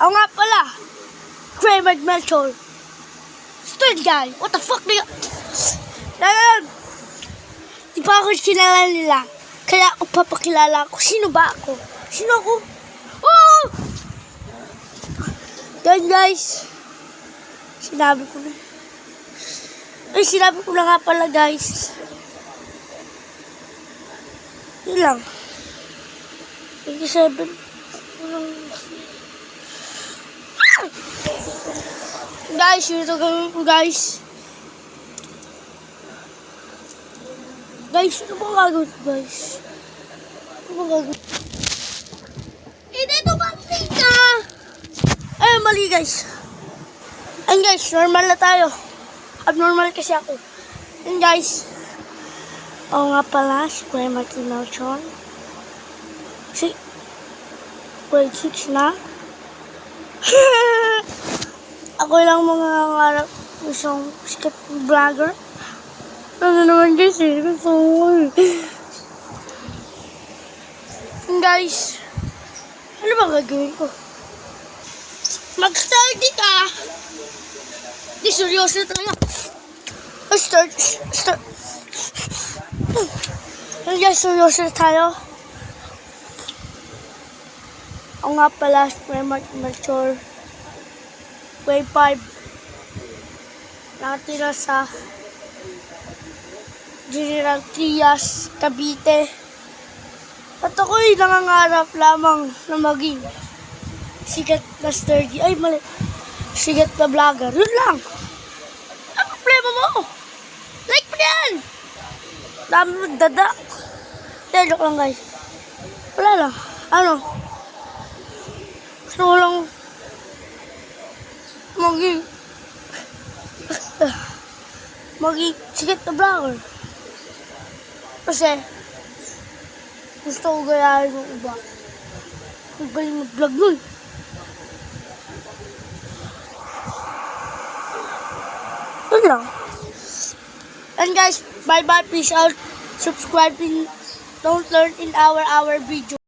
Ako nga pala, Kramer Melchor. Stupid guy, what the fuck nigga? Ngayon, di pa ako kilala nila. Kaya ako papakilala ako. Sino ba ako? Sino ako? Oh! Yan guys. Sinabi ko na. Ay, sinabi ko na nga pala guys. Yun lang. 27. Guys, yun ito gawin ko guys. Guys, ano ba gagawin ko guys? Ano ba gagawin? Dito ba ka? Ay, mali guys. Ayun guys, normal na tayo. Abnormal kasi ako. Ayun guys. Oo nga pala, si Kuya Martin Melchor. Si grade 6 na. Ako lang mga nangarap isang sikat vlogger. Ano naman guys eh. Gusto ko eh. Guys, ano ba gagawin ko? Mag-study ka! Di seryoso tayo. Start. Guys, seryoso tayo. Ako nga pala, Kuya Martin Melchor. Grade 5. Nakatira sa General Trias, Cavite. At ako'y nangangarap lamang na maging sikat na sturdy. Ay, mali. Sikat na vlogger. Yun lang. Ano problema mo? Like mo yan! Dami magdada. Joke lang guys. Wala lang. Ano? Gusto ko lang maging sikat na vlogger. Kasi gusto ko gayahin ng iba. Kung galing mag-vlog nun. Yun lang. And guys, bye-bye. Peace out. Subscribe in Don't Learn in our video.